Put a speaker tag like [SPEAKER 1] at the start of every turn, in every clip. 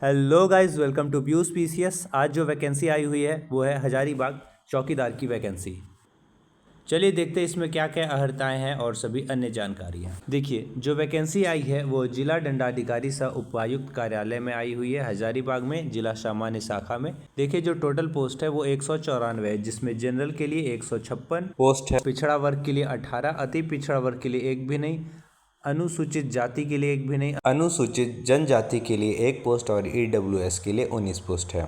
[SPEAKER 1] Hello guys, welcome to Piyush PCS. आज जो vacancy आई हुई है वो है हजारीबाग चौकीदार की वैकेंसी। चलिए देखते हैं इसमें क्या क्या अहर्ताएँ हैं और सभी अन्य जानकारियाँ। देखिए, जो वैकेंसी आई है वो जिला दंडाधिकारी सह उपायुक्त कार्यालय में आई हुई है, हजारीबाग में, जिला सामान्य शाखा में। देखिए, जो टोटल पोस्ट है वो 194 है, जिसमें जनरल के लिए 156 पोस्ट है, पिछड़ा वर्ग के लिए 18, अति पिछड़ा वर्ग के लिए एक भी नहीं, अनुसूचित जाति के लिए एक भी नहीं, अनुसूचित जनजाति के लिए एक पोस्ट और ईडब्ल्यूएस के लिए 19 पोस्ट है।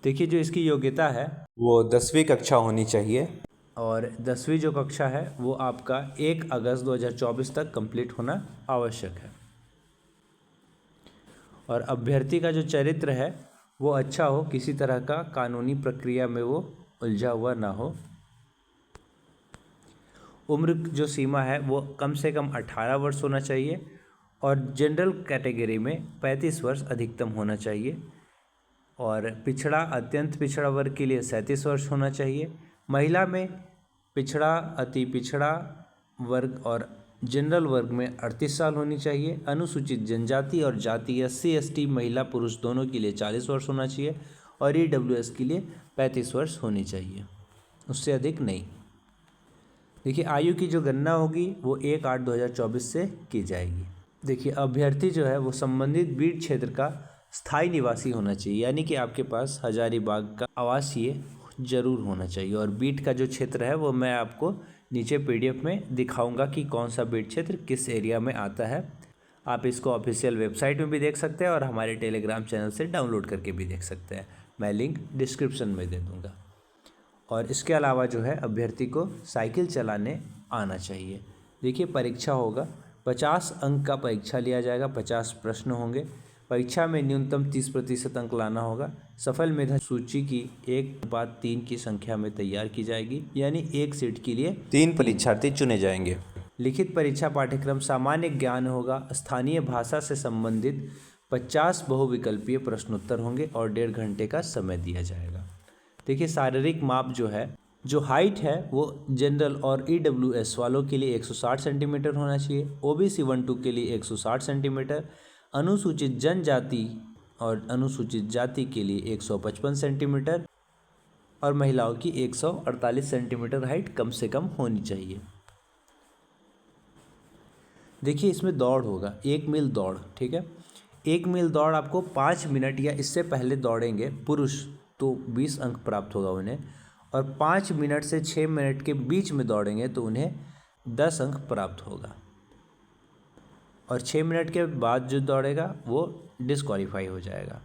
[SPEAKER 1] देखिए, जो इसकी योग्यता है वो 10वीं कक्षा होनी चाहिए और 10वीं जो कक्षा है वो आपका 1 अगस्त 2024 तक कंप्लीट होना आवश्यक है। और अभ्यर्थी का जो चरित्र है वो अच्छा हो, किसी तरह का कानूनी प्रक्रिया में वो उलझा हुआ ना हो। उम्र जो सीमा है वो कम से कम 18 वर्ष होना चाहिए और जनरल कैटेगरी में 35 वर्ष अधिकतम होना चाहिए और पिछड़ा अत्यंत पिछड़ा वर्ग के लिए 37 वर्ष होना चाहिए। महिला में पिछड़ा, अति पिछड़ा वर्ग और जनरल वर्ग में 38 साल होनी चाहिए। अनुसूचित जनजाति और जाति SC ST महिला पुरुष दोनों के लिए 40 वर्ष होना चाहिए और EWS के लिए 35 वर्ष होनी चाहिए, उससे अधिक नहीं। देखिए, आयु की जो गणना होगी वो 1/8/2024 से की जाएगी। देखिए, अभ्यर्थी जो है वो संबंधित बीट क्षेत्र का स्थायी निवासी होना चाहिए, यानी कि आपके पास हजारीबाग का आवासीय जरूर होना चाहिए। और बीट का जो क्षेत्र है वो मैं आपको नीचे PDF में दिखाऊंगा कि कौन सा बीट क्षेत्र किस एरिया में आता है। आप इसको ऑफिशियल वेबसाइट में भी देख सकते हैं और हमारे टेलीग्राम चैनल से डाउनलोड करके भी देख सकते हैं। मैं लिंक डिस्क्रिप्शन में दे दूँगा। और इसके अलावा जो है अभ्यर्थी को साइकिल चलाने आना चाहिए। देखिए, परीक्षा होगा, 50 अंक का परीक्षा लिया जाएगा, 50 प्रश्न होंगे। परीक्षा में न्यूनतम 30% अंक लाना होगा। सफल मेधा सूची की 1/3 की संख्या में तैयार की जाएगी, यानी एक सीट के लिए 3 परीक्षार्थी चुने जाएंगे। लिखित परीक्षा पाठ्यक्रम सामान्य ज्ञान होगा, स्थानीय भाषा से संबंधित 50 बहुविकल्पीय प्रश्नोत्तर होंगे और 1.5 घंटे का समय दिया जाएगा। देखिए, शारीरिक माप जो है, जो हाइट है वो जनरल और EWS वालों के लिए 160 सेंटीमीटर होना चाहिए, OBC 1-2 के लिए 160 सेंटीमीटर, अनुसूचित जनजाति और अनुसूचित जाति के लिए 155 सेंटीमीटर और महिलाओं की 148 सेंटीमीटर हाइट कम से कम होनी चाहिए। देखिए, इसमें दौड़ होगा, 1 मील दौड़, ठीक है। 1 मील दौड़ आपको 5 मिनट या इससे पहले दौड़ेंगे पुरुष तो 20 अंक प्राप्त होगा उन्हें, और 5 मिनट से 6 मिनट के बीच में दौड़ेंगे तो उन्हें 10 अंक प्राप्त होगा, और 6 मिनट के बाद जो दौड़ेगा वो डिस्क्वालीफाई हो जाएगा।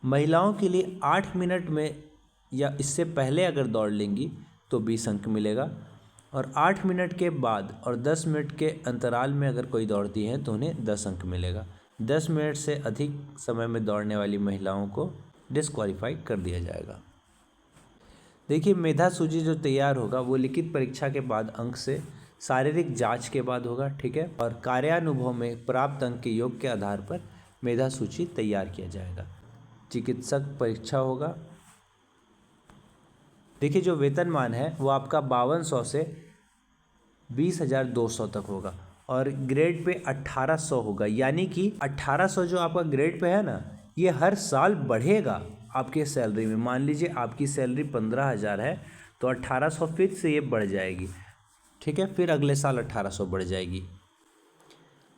[SPEAKER 1] महिलाओं के लिए 8 मिनट में या इससे पहले अगर दौड़ लेंगी तो 20 अंक मिलेगा, और 8 मिनट के बाद और 10 मिनट के अंतराल में अगर कोई दौड़ती है तो उन्हें 10 अंक मिलेगा। 10 मिनट से अधिक समय में दौड़ने वाली महिलाओं को डिस्क्वालीफाई कर दिया जाएगा। देखिए, मेधा सूची जो तैयार होगा वो लिखित परीक्षा के बाद अंक से शारीरिक जांच के बाद होगा, ठीक है, और कार्यानुभव में प्राप्त अंक के योग के आधार पर मेधा सूची तैयार किया जाएगा। चिकित्सक परीक्षा होगा। देखिए, जो वेतनमान है वो आपका 5200 से 20,200 तक होगा और ग्रेड पे 1800 होगा, यानी कि 1800 जो आपका ग्रेड पे है ना, ये हर साल बढ़ेगा आपके सैलरी में। मान लीजिए आपकी सैलरी 15,000 है तो 1800 फिर से ये बढ़ जाएगी, ठीक है, फिर अगले साल 1800 बढ़ जाएगी।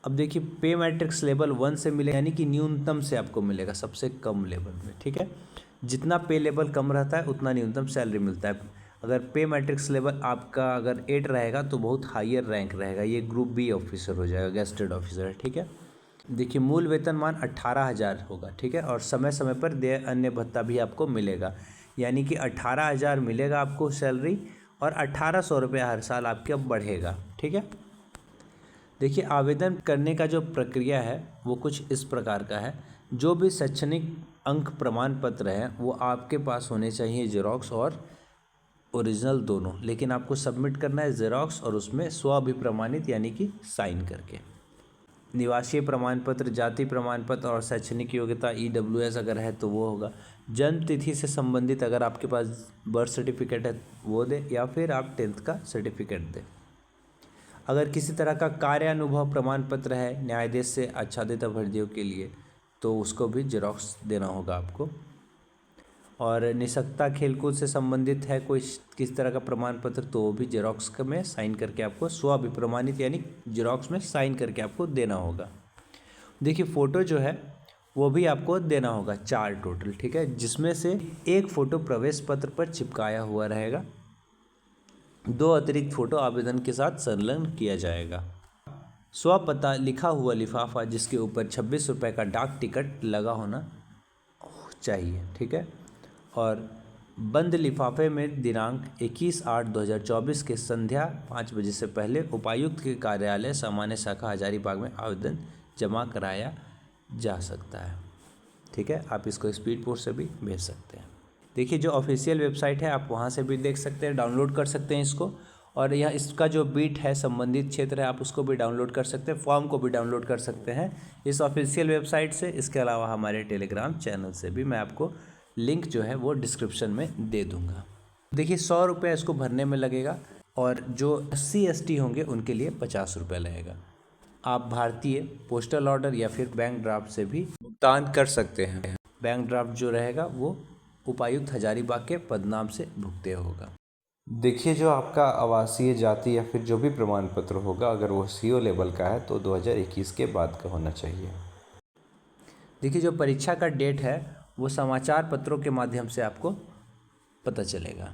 [SPEAKER 1] अब देखिए, पे मैट्रिक्स लेवल 1 से मिले, यानी कि न्यूनतम से आपको मिलेगा, सबसे कम लेवल में, ठीक है। जितना पे लेवल कम रहता है उतना न्यूनतम सैलरी मिलता है। अगर पे मैट्रिक्स लेवल आपका अगर 8 रहेगा तो बहुत हायर रैंक रहेगा, ये ग्रुप B ऑफिसर हो जाएगा, गेस्टेड ऑफिसर, ठीक है। देखिए, मूल वेतनमान 18,000 होगा, ठीक है, और समय समय पर देय अन्य भत्ता भी आपको मिलेगा, यानी कि 18,000 मिलेगा आपको सैलरी और 1,800 रुपया हर साल आपके अब बढ़ेगा, ठीक है। देखिए, आवेदन करने का जो प्रक्रिया है वो कुछ इस प्रकार का है। जो भी शैक्षणिक अंक प्रमाण पत्र हैं वो आपके पास होने चाहिए, जेरॉक्स और ओरिजिनल दोनों, लेकिन आपको सबमिट करना है जेरॉक्स और उसमें स्वअभिप्रमाणित यानी कि साइन करके। निवासीय प्रमाण पत्र, जाति प्रमाण पत्र और शैक्षणिक योग्यता EWS अगर है तो वो होगा। जन्म तिथि से संबंधित अगर आपके पास बर्थ सर्टिफिकेट है वो दे, या फिर आप 10th का सर्टिफिकेट दें। अगर किसी तरह का कार्य अनुभव प्रमाण पत्र है न्यायाधीश से आच्छादित अभ्यर्थियों के लिए तो उसको भी जेरॉक्स देना होगा आपको। और निष्पक्षता खेलकूद से संबंधित है कोई किस तरह का प्रमाण पत्र, तो वो भी जेरॉक्स में साइन करके आपको स्वअभिप्रमाणित यानी जेरॉक्स में साइन करके आपको देना होगा। देखिए फ़ोटो जो है वो भी आपको देना होगा 4 टोटल, ठीक है, जिसमें से एक फ़ोटो प्रवेश पत्र पर चिपकाया हुआ रहेगा, 2 अतिरिक्त फ़ोटो आवेदन के साथ संलग्न किया जाएगा। स्वपता लिखा हुआ लिफाफा जिसके ऊपर 26 रुपये का डाक टिकट लगा होना चाहिए, ठीक है। और बंद लिफाफे में दिनांक 21/8/2024 के संध्या 5 बजे से पहले उपायुक्त के कार्यालय सामान्य शाखा हजारीबाग में आवेदन जमा कराया जा सकता है, ठीक है। आप इसको स्पीड पोस्ट से भी भेज सकते हैं। देखिए जो ऑफिशियल वेबसाइट है आप वहाँ से भी देख सकते हैं, डाउनलोड कर सकते हैं इसको। और यह इसका जो बीट है संबंधित क्षेत्र है आप उसको भी डाउनलोड कर सकते हैं, फॉर्म को भी डाउनलोड कर सकते हैं इस ऑफिशियल वेबसाइट से। इसके अलावा हमारे टेलीग्राम चैनल से भी मैं आपको लिंक जो है वो डिस्क्रिप्शन में दे दूंगा। देखिए 100 रुपये इसको भरने में लगेगा और जो SC/ST होंगे उनके लिए 50 रुपये लगेगा। आप भारतीय पोस्टल ऑर्डर या फिर बैंक ड्राफ्ट से भी भुगतान कर सकते हैं। बैंक ड्राफ्ट जो रहेगा वो उपायुक्त हजारीबाग के पदनाम से भुगते होगा।
[SPEAKER 2] देखिए जो आपका आवासीय जाति या फिर जो भी प्रमाण पत्र होगा अगर वो CO लेवल का है तो 2021 के बाद का होना चाहिए।
[SPEAKER 1] देखिए जो परीक्षा का डेट है वो समाचार पत्रों के माध्यम से आपको पता चलेगा।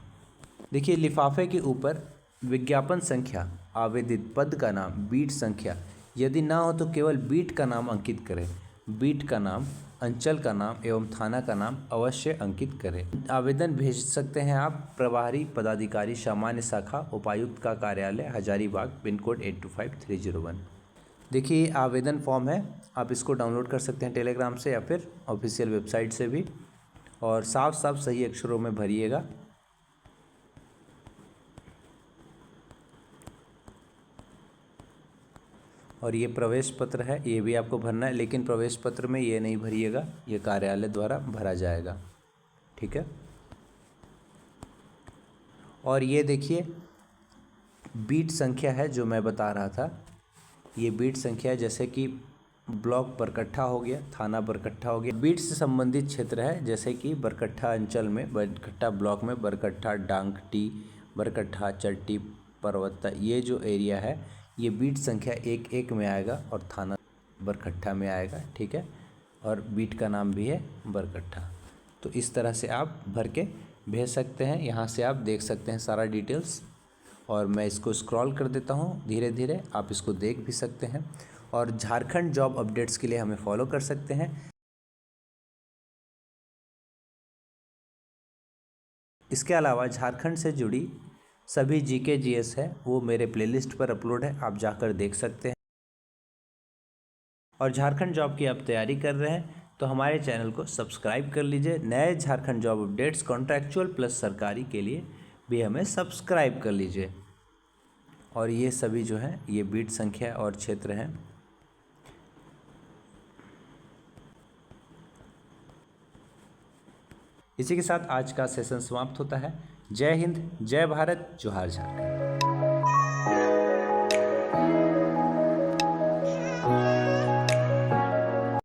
[SPEAKER 1] देखिए लिफाफे के ऊपर विज्ञापन संख्या, आवेदित पद का नाम, बीट संख्या, यदि ना हो तो केवल बीट का नाम अंकित करें। बीट का नाम, अंचल का नाम एवं थाना का नाम अवश्य अंकित करें। आवेदन भेज सकते हैं आप प्रभारी पदाधिकारी सामान्य शाखा उपायुक्त का कार्यालय हजारीबाग, पिन कोड 825301। देखिए आवेदन फॉर्म है, आप इसको डाउनलोड कर सकते हैं टेलीग्राम से या फिर ऑफिशियल वेबसाइट से भी। और साफ साफ सही अक्षरों में भरिएगा। और ये प्रवेश पत्र है, ये भी आपको भरना है, लेकिन प्रवेश पत्र में ये नहीं भरिएगा, ये कार्यालय द्वारा भरा जाएगा, ठीक है। और ये देखिए बीट संख्या है जो मैं बता रहा था, ये बीट संख्या जैसे कि ब्लॉक बरकट्ठा हो गया, थाना बरकट्ठा हो गया, बीट से संबंधित क्षेत्र है जैसे कि बरकट्ठा अंचल में, बरकट्ठा ब्लॉक में बरकट्ठा, डांगटी, बरकट्ठा, चट्टी, पर्वता, ये जो एरिया है ये बीट संख्या 1-1 में आएगा और थाना बरकट्ठा में आएगा, ठीक है। और बीट का नाम भी है बरकट्ठा। तो इस तरह से आप भर के भेज सकते हैं, यहाँ से आप देख सकते हैं सारा डिटेल्स। और मैं इसको स्क्रॉल कर देता हूँ धीरे धीरे, आप इसको देख भी सकते हैं। और झारखंड जॉब अपडेट्स के लिए हमें फॉलो कर सकते हैं। इसके अलावा झारखंड से जुड़ी सभी GK GS है वो मेरे प्लेलिस्ट पर अपलोड है, आप जाकर देख सकते हैं। और झारखंड जॉब की आप तैयारी कर रहे हैं तो हमारे चैनल को सब्सक्राइब कर लीजिए। नए Jharkhand job updates contractual plus सरकारी के लिए भी हमें सब्सक्राइब कर लीजिए। और ये सभी जो हैं ये बीट संख्या और क्षेत्र हैं। इसी के साथ आज का सेशन समाप्त होता है। जय हिंद, जय भारत, जोहार झारखंड।